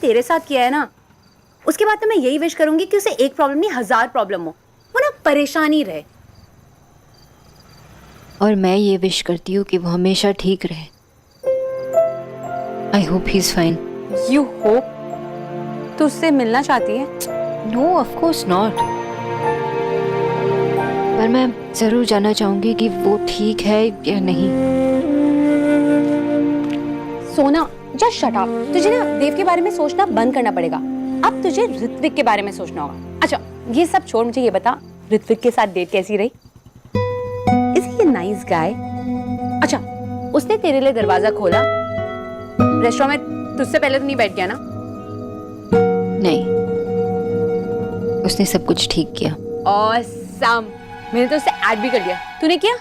तेरे साथ किया है ना, उसके बाद तो मैं यही विश करूंगी कि उसे एक प्रॉब्लम नहीं 1000 प्रॉब्लम हो, वो ना परेशान ही रहे। और मैं ये विश करती हूँ कि वो हमेशा ठीक रहे। I hope he is fine. You hope? तू उससे मिलना चाहती है? No, of course not. पर मैं जरूर जानना चाहूंगी कि वो ठीक है या नहीं। सोना, जस्ट शट अप। तुझे ना देव के बारे में सोचना बंद करना पड़ेगा। अब तुझे ऋत्विक के बारे में सोचना होगा। अच्छा, ये सब छोड़, मुझे ये बता, ऋत्विक के साथ डेट कैसी रही? Is he a nice guy? अच्छा, उसने तेरे लिए दरवाजा खोला, रेस्टोरेंट में तुझसे पहले तो नहीं बैठ गया ना? नहीं, उसने सब कुछ ठीक किया। ऑसम। मैंने तो उससे ऐड भी कर दिया। तूने किया?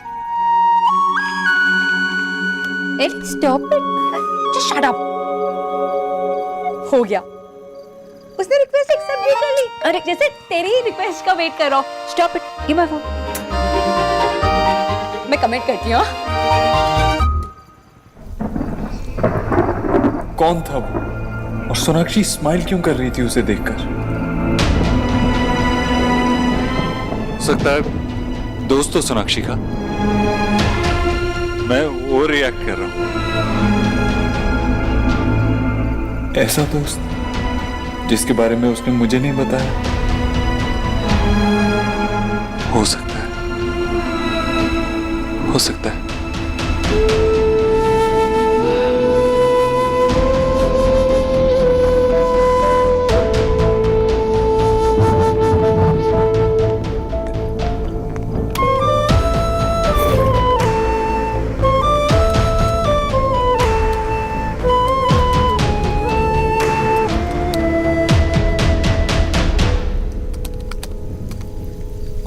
Stop it, just shut up. हो गया, उसने रिक्वेस्ट एक्सेप्ट भी कर ली। अरे जैसे तेरी ही रिक्वेस्ट का वेट कर रहा हूँ। Stop it, give my phone. मैं कमेंट करती हूँ। कौन था वो? और सोनाक्षी स्माइल क्यों कर रही थी उसे देखकर? सकता है दोस्त हो सोनाक्षी का, मैं वो रिएक्ट कर रहा हूं। ऐसा दोस्त जिसके बारे में उसने मुझे नहीं बताया? हो सकता है, हो सकता है।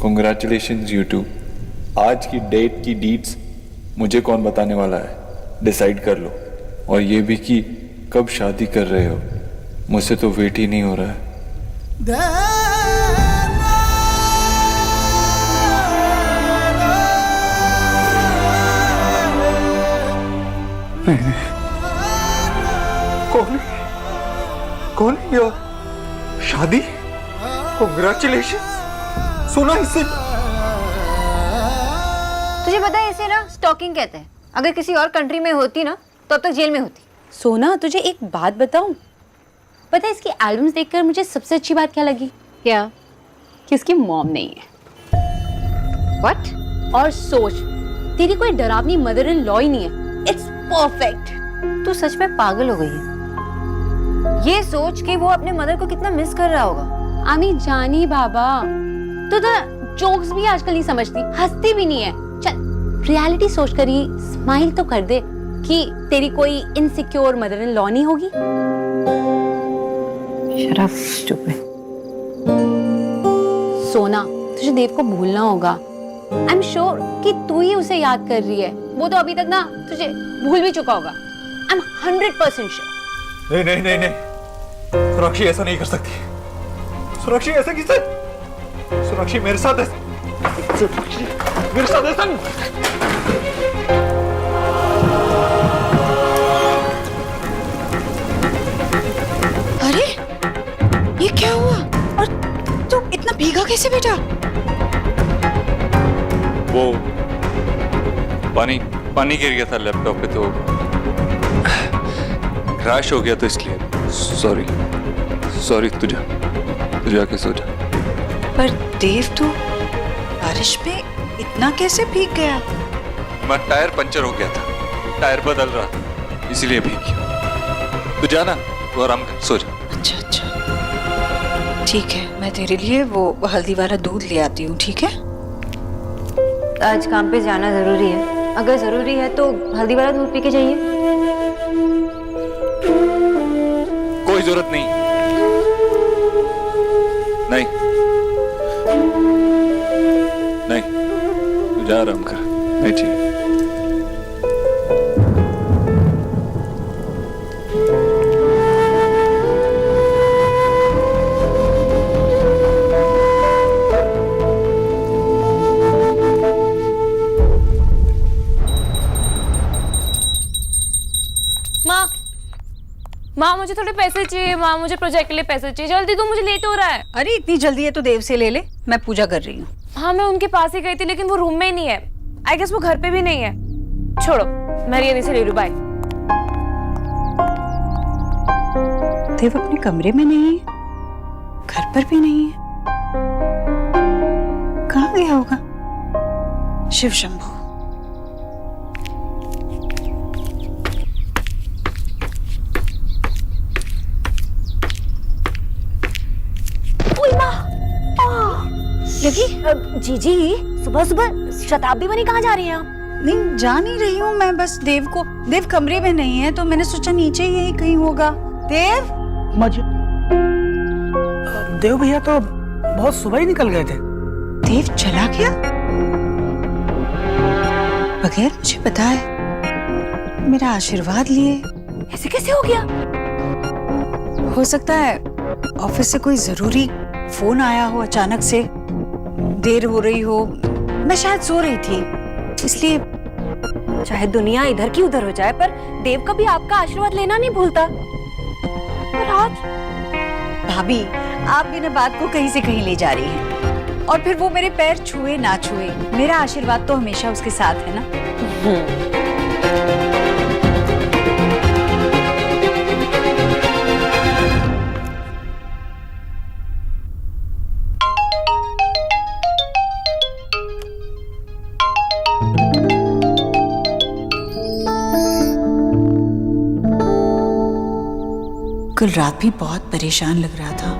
Congratulations you two. आज की डेट की डीट्स मुझे कौन बताने वाला है? डिसाइड कर लो। और ये भी कि कब शादी कर रहे हो। मुझसे तो वेट ही नहीं हो रहा है। कौन है यार? शादी? Congratulations. सुना इससे? तुझे पता है इसे ना स्टॉकिंग कहते हैं। अगर किसी और कंट्री में होती ना तो अब तक जेल में होती। सोना, तुझे एक बात बताऊं? पता है इसकी एल्बम्स देखकर मुझे सबसे अच्छी बात क्या लगी? क्या? कि उसकी मॉम नहीं है। व्हाट? और सोच, तेरी कोई डरावनी मदर इन लॉ ही नहीं है। It's perfect. तू सच में पागल हो गई है। ये सोच कि वो अपने मदर को कितना मिस कर रहा होगा। आमी जानी बाबा, तो जोक्स भी आजकल नहीं समझती, हंसती भी नहीं है। चल रियलिटी सोच कर ही स्माइल तो कर दे कि तेरी कोई इनसिक्योर मदर इन लॉ नहीं होगी। Shut up stupid. सोना, तुझे देव को भूलना होगा। आई एम श्योर कि तू ही उसे याद कर रही है। वो तो अभी तक ना तुझे भूल भी चुका होगा। I am 100% sure. नहीं नहीं नहीं नहीं, सोनाक्षी ऐसा नहीं कर सकती। सोनाक्षी ऐसा किसे? सोनाक्षी मेरे साथ ऐसा, मेरे साथ ऐसा नहीं। अरे ये क्या हुआ? और तू इतना भीगा कैसे बेटा? वो पानी पानी गिर गया था लैपटॉप पे तो क्रैश हो गया, तो इसलिए सॉरी सॉरी। तू जाके सो जा। पर देव तो बारिश में इतना कैसे भीग गया? मैं टायर पंचर हो गया था, टायर बदल रहा था, इसीलिए भीग गया। तू जाना, वो आराम कर, सो जा। अच्छा अच्छा ठीक है, मैं तेरे लिए वो हल्दी वाला दूध ले आती हूँ, ठीक है? आज काम पे जाना जरूरी है। अगर जरूरी है तो हल्दी वाला दूध पी के जाइए। कोई जरूरत नहीं। नहीं नहीं, तू जा, आराम कर। नहीं ठीक। माँ मुझे थोड़े पैसे चाहिए, माँ मुझे प्रोजेक्ट के लिए पैसे चाहिए, जल्दी दो, मुझे लेट हो रहा है। अरे इतनी जल्दी है तो देव से ले ले, मैं पूजा कर रही हूँ। हाँ मैं उनके पास ही गई थी लेकिन वो रूम में ही नहीं है। आई गेस वो घर पे भी नहीं है। छोड़ो, मैं रिया दी से ले लूँ, बाय। देव अपने कमरे में नहीं है, घर पर भी नहीं है, कहाँ गया होगा? शिव शंभू। लगी जीजी, सुबह सुबह शताब्दी बनी कहाँ जा रही हैं आप? नहीं जा नहीं रही हूँ मैं, बस देव कमरे में नहीं है तो मैंने सोचा नीचे यही कहीं होगा। देव देव भैया तो बहुत सुबह ही निकल गए थे। देव चला गया बगैर मुझे बताए, मेरा आशीर्वाद लिए? ऐसे कैसे हो गया? हो सकता है ऑफिस से कोई जरूरी फोन आया हो, अचानक से देर हो रही हो, मैं शायद सो रही थी इसलिए। चाहे दुनिया इधर की उधर हो जाए पर देव कभी आपका आशीर्वाद लेना नहीं भूलता। और आज भाभी आप बिना बात को कहीं से कहीं ले जा रही हैं, और फिर वो मेरे पैर छुए ना छुए, मेरा आशीर्वाद तो हमेशा उसके साथ है ना। कल रात भी बहुत परेशान लग रहा था,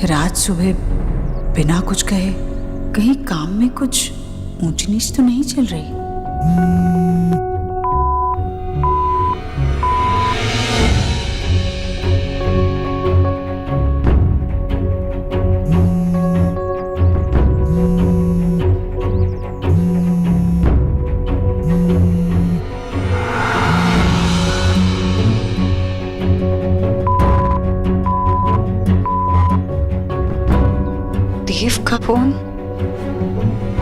फिर आज सुबह बिना कुछ कहे कहीं काम में कुछ ऊंच नीच तो नहीं चल रही। देव का फोन?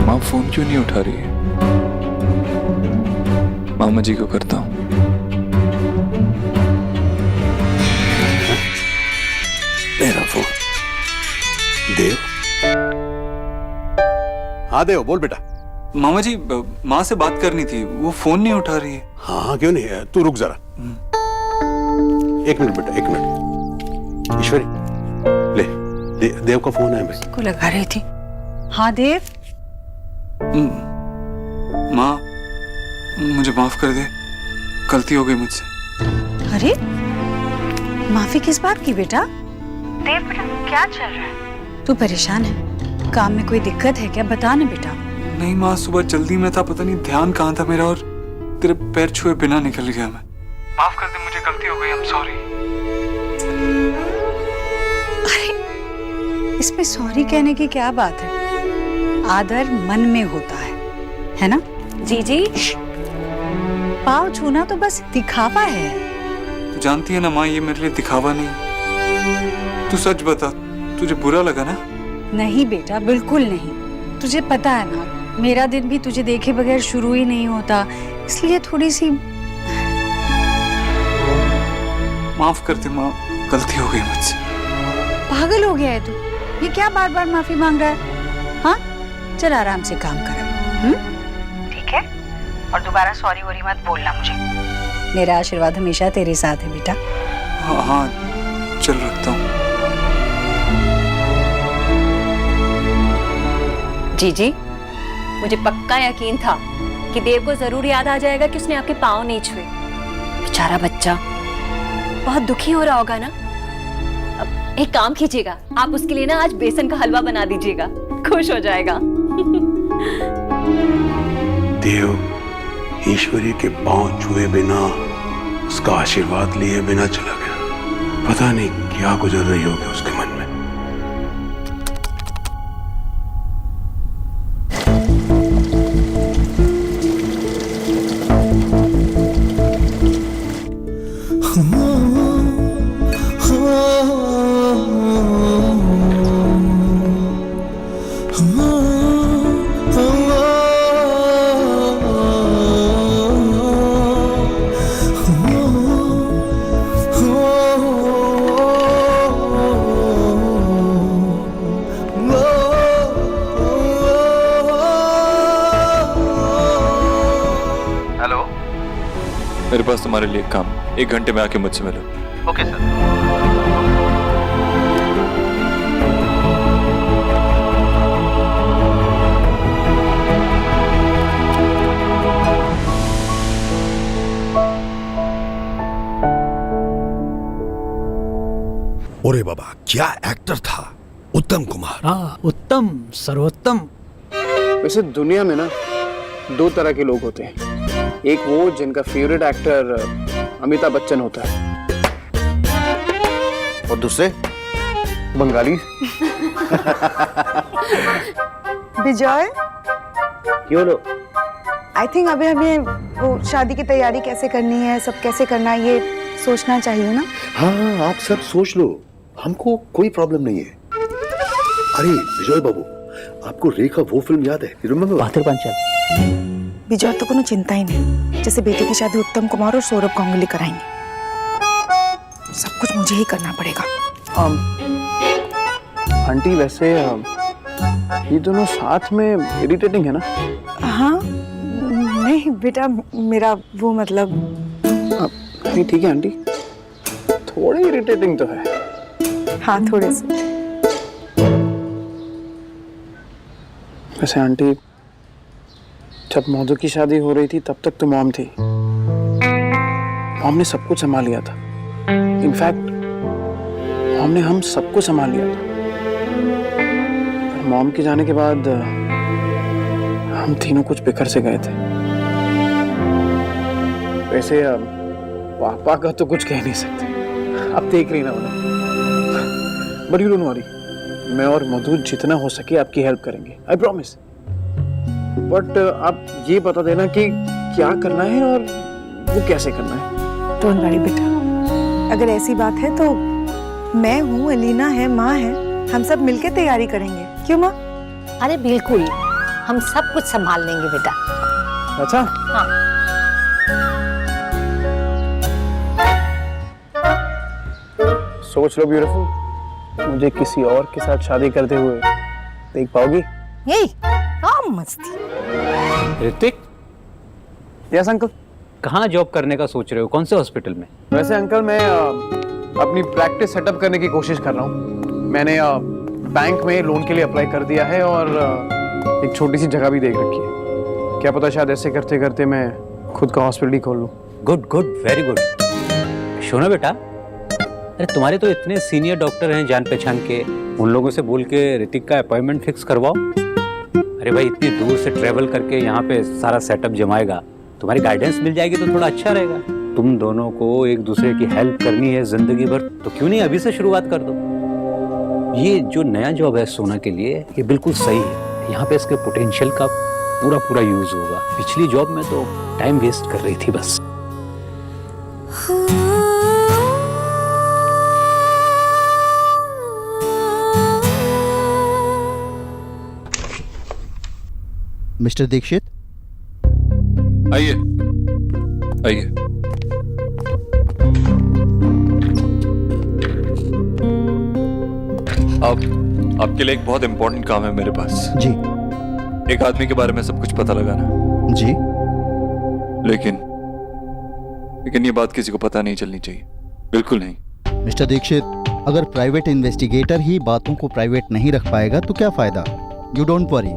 माँ फोन क्यों नहीं उठा रही है? मामा जी को करता हूँ। मेरा फोन। देव? हाँ देव, बोल बेटा। मामा जी, माँ से बात करनी थी, वो फोन नहीं उठा रही है। हाँ क्यों नहीं है, तू रुक जरा। एक मिनट बेटा, एक मिनट। ईश्वरी ले, देव का फोन है भाई। को लगा रही थी। हाँ देव। माँ मुझे माफ कर दे, गलती हो गई मुझसे। अरे माफी किस बात की बेटा? देव बेटा क्या चल रहा है? तू परेशान है? काम में कोई दिक्कत है क्या? बता ना बेटा। नहीं माँ, सुबह जल्दी में था, पता नहीं ध्यान कहाँ था मेरा, और तेरे पैर छुए बिना निकल गया मैं। माफ कर दे, मुझे गलती हो गई, आई एम सॉरी। इसमें सॉरी कहने की क्या बात है? आदर मन में होता है ना? जीजी पाँव छूना तो बस दिखावा है। तू जानती है ना माँ, ये मेरे लिए दिखावा नहीं। तू सच बता, तुझे बुरा लगा ना? नहीं बेटा, बिल्कुल नहीं। तुझे पता है ना, मेरा दिन भी तुझे देखे बगैर शुरू ही नहीं होता, इसलिए थोड़ी सी। माफ कर दे माँ, गलती हो गई मुझसे। पागल हो गया है तू? ये क्या बार बार माफी मांग रहा है? हाँ चल आराम से काम कर। ठीक है, और दोबारा सॉरी वॉरी मत बोलना मुझे। मेरा आशीर्वाद हमेशा तेरे साथ है बेटा। हाँ हाँ चल रखता हूँ। जीजी, मुझे पक्का यकीन था कि देव को जरूर याद आ जाएगा कि उसने आपके पाँव नहीं छुए। बेचारा बच्चा बहुत दुखी हो रहा होगा ना। अब एक काम कीजिएगा, आप उसके लिए ना आज बेसन का हलवा बना दीजिएगा, खुश हो जाएगा। देव ईश्वरी के पांव छुए बिना, उसका आशीर्वाद लिए बिना चला गया। पता नहीं क्या गुजर रही होगी उसके मन में। हेलो। मेरे पास तुम्हारे लिए एक काम, 1 घंटे में आके मुझसे मिलो। Okay sir. ओरे बाबा, क्या एक्टर था उत्तम कुमार। हाँ, उत्तम सर्वोत्तम। वैसे दुनिया में ना 2 तरह के लोग होते हैं, एक वो जिनका फेवरेट एक्टर अमिताभ बच्चन होता है, और दूसरे बंगाली। विजय, क्यों लो? आई थिंक अभी हमें वो शादी की तैयारी कैसे करनी है, सब कैसे करना है, ये सोचना चाहिए ना। हाँ हाँ, आप सब सोच लो, हमको कोई प्रॉब्लम नहीं है। अरे विजय बाबू, आपको रेखा वो फिल्म याद है? पाथर पांचाल। विजय तो कोनो चिंता ही नहीं, जैसे बेटे की शादी उत्तम कुमार और सौरभ गांगुली कराएंगे, सब कुछ मुझे ही करना पड़ेगा। आंटी वैसे ये दोनों साथ में इरिटेटिंग है ना? हाँ, नहीं बेटा, मेरा वो मतलब। नहीं ठीक है आंटी, थोड़े इरिटेटिंग तो है। हाँ, थोड़े से। वैसे आंटी, जब मधु की शादी हो रही थी तब तक तो मॉम थी, मॉम ने सब कुछ संभाल लिया था। इनफैक्ट मॉम ने हम सबको संभाल लिया था। पर मॉम के जाने के बाद हम तीनों कुछ बिखर से गए थे। वैसे पापा का तो कुछ कह नहीं सकते, आप देख रही ना उन्हें। बट यू डोंट वरी, मैं और मधु जितना हो सके आपकी हेल्प करेंगे, आई प्रॉमिस। बट आप ये बता देना कि क्या करना है और वो कैसे करना है। डोंट वरी बेटा, अगर ऐसी बात है तो मैं हूँ, अलीना है, माँ है, हम सब मिलके तैयारी करेंगे। क्यों माँ? अरे बिल्कुल, हम सब कुछ संभाल लेंगे बेटा। अच्छा हाँ। सोच लो ब्यूटीफुल, मुझे किसी और के साथ शादी करते हुए देख पाओगी? यही क्या मस्ती। Hrithik, yes uncle. कहाँ जॉब करने का सोच रहे हो? कौन से हॉस्पिटल में? वैसे अंकल मैं अपनी प्रैक्टिस सेटअप करने की कोशिश कर रहा हूँ। मैंने बैंक में लोन के लिए अप्लाई कर दिया है और एक छोटी सी जगह भी देख रखी है। क्या पता शायद ऐसे करते करते मैं खुद का हॉस्पिटल ही खोल लूँ। Good good, very good. Shona बेटा, अरे तुम्हारे तो इतने सीनियर डॉक्टर हैं जान पहचान के, उन लोगों से बोल के ऋतिक का अपॉइंटमेंट फिक्स करवाओ। अरे भाई, इतनी दूर से ट्रेवल करके यहाँ पे सारा सेटअप जमाएगा, तुम्हारी गाइडेंस मिल जाएगी तो थोड़ा अच्छा रहेगा। तुम दोनों को एक दूसरे की हेल्प करनी है जिंदगी भर, तो क्यों नहीं अभी से शुरुआत कर दो। ये जो नया जॉब है सोना के लिए, ये बिल्कुल सही है। यहाँ पे इसके पोटेंशियल का पूरा पूरा यूज होगा। पिछली जॉब में तो टाइम वेस्ट कर रही थी बस। मिस्टर दीक्षित, आइए आइए। अब आपके लिए एक बहुत इंपॉर्टेंट काम है मेरे पास। जी। एक आदमी के बारे में सब कुछ पता लगाना। जी। लेकिन ये बात किसी को पता नहीं चलनी चाहिए, बिल्कुल नहीं। मिस्टर दीक्षित, अगर प्राइवेट इन्वेस्टिगेटर ही बातों को प्राइवेट नहीं रख पाएगा तो क्या फायदा। You don't worry.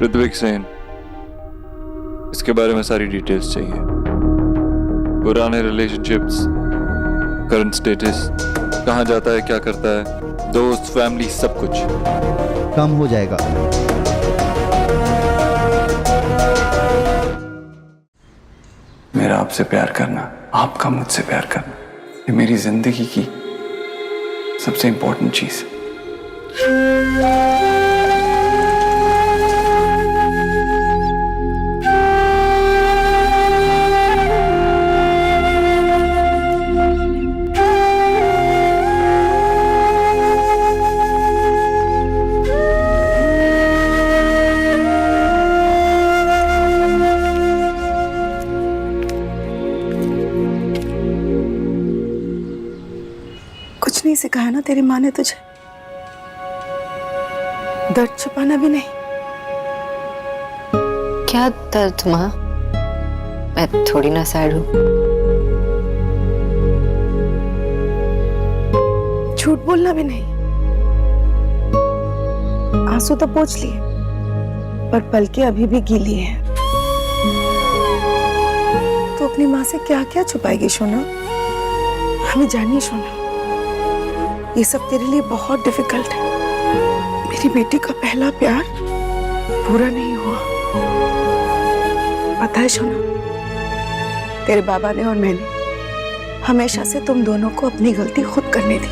Ritwik Sen, इसके बारे में सारी डिटेल्स चाहिए। पुराने रिलेशनशिप्स, करंट स्टेटस, कहाँ जाता है, क्या करता है, दोस्त, फैमिली, सब कुछ। काम हो जाएगा। मेरा आपसे प्यार करना, आपका मुझसे प्यार करना, ये मेरी जिंदगी की सबसे इंपॉर्टेंट चीज है। कुछ नहीं सिखाया ना तेरी माँ ने तुझे, दर्द छुपाना भी नहीं, क्या दर्द माँ? मैं थोड़ी ना सैड हूँ। झूठ बोलना भी नहीं। आंसू तो पोंछ लिए, पर पलकें अभी भी गीली हैं। तो अपनी माँ से क्या क्या छुपाएगी सोना? हमें जानिए सोना, ये सब तेरे लिए बहुत डिफिकल्ट है। मेरी बेटी का पहला प्यार पूरा नहीं हुआ। पता है सोना, तेरे बाबा ने और मैंने हमेशा से तुम दोनों को अपनी गलती खुद करने दी।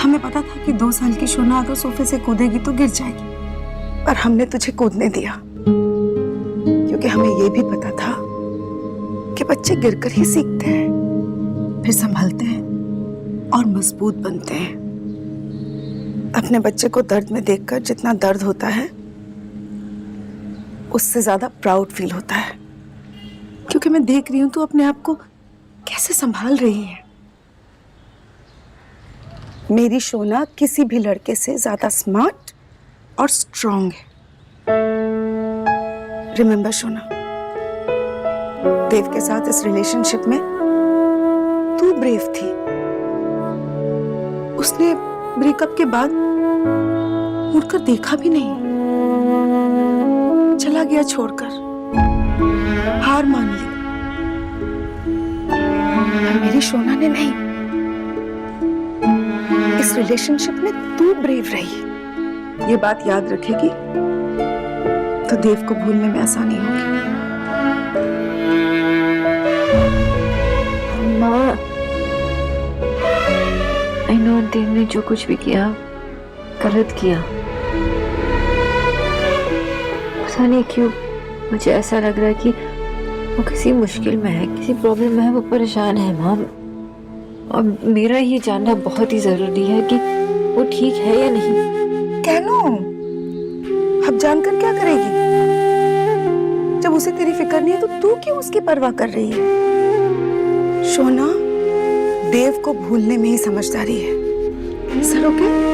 हमें पता था कि 2 साल की सोना अगर सोफे से कूदेगी तो गिर जाएगी, पर हमने तुझे कूदने दिया क्योंकि हमें यह भी पता था कि बच्चे गिरकर ही सीखते हैं, फिर संभलते हैं और मजबूत बनते हैं। अपने बच्चे को दर्द में देखकर जितना दर्द होता है, उससे ज्यादा प्राउड फील होता है, क्योंकि मैं देख रही हूं तू अपने आप को कैसे संभाल रही है। मेरी सोना किसी भी लड़के से ज्यादा स्मार्ट और स्ट्रांग है। रिमेंबर सोना, देव के साथ इस रिलेशनशिप में तू ब्रेव थी। उसने ब्रेकअप के बाद मुड़कर देखा भी नहीं, चला गया छोड़कर, हार मान ली। मेरी सोना ने नहीं, इस रिलेशनशिप में तू ब्रेव रही। ये बात याद रखेगी तो देव को भूलने में आसानी होगी। माँ, आई नो देव ने जो कुछ भी किया गलत किया। पता नहीं क्यों मुझे ऐसा लग रहा है कि वो किसी मुश्किल में है, किसी प्रॉब्लम में है, वो परेशान है माँ। और मेरा ये जानना बहुत ही जरूरी है कि वो ठीक है या नहीं। कहनो, अब जानकर क्या करेगी? जब उसे तेरी फिक्र नहीं है तो तू क्यों उसकी परवाह कर रही है? सोना, देव को भूलने में ही समझदारी है। Sir okay?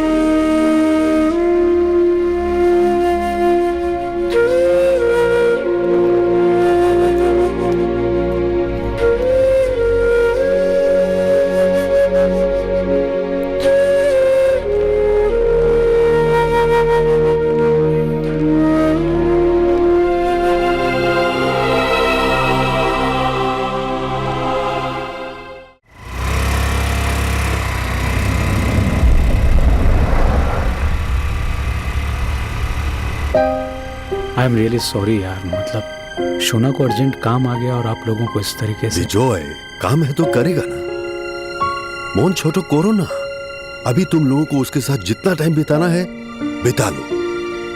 I am really sorry यार, मतलब शोना को अर्जेंट काम आ गया और आप लोगों को इस तरीके से। जो है काम है तो करेगा ना। मोन छोटो करो ना। अभी तुम लोगों को उसके साथ जितना टाइम बिताना है बिता लो,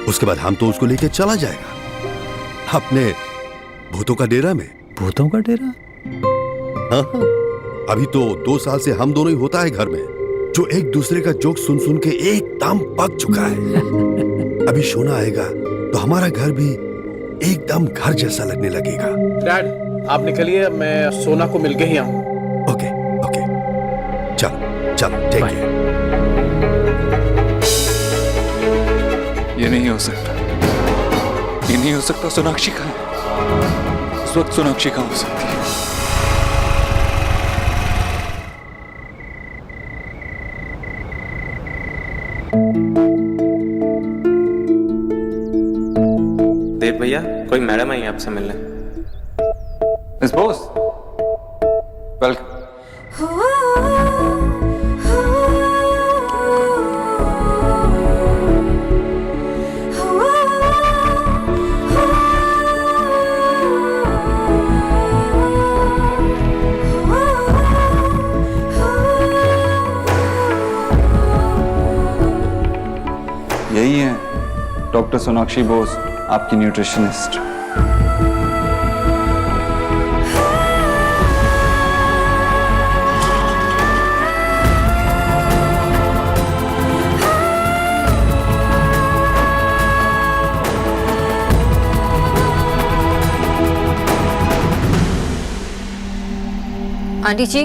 उसके बाद हम तो उसको लेके चला जाएगा अपने भूतों का डेरा में। भूतों का डेरा? हाँ, अभी तो 2 साल से हम दोनों ही होता है घर में, जो एक दूसरे का जोक सुन सुन के एकदम पक चुका है। अभी सोना आएगा तो हमारा घर भी एकदम घर जैसा लगने लगेगा। डैड, आप निकलिए, मैं सोना को मिल के ही आऊँ। ओके ओके, चलो चलो, टेक केयर। ये नहीं हो सकता, ये नहीं हो सकता। सोनाक्षी कहाँ है? इस वक्त सोनाक्षी कहाँ हो सकती है? देव भैया, कोई मैडम आई आपसे मिलने। Miss Bose, welcome. यही है डॉक्टर सोनाक्षी बोस, आपकी न्यूट्रिशनिस्ट। आंटी जी,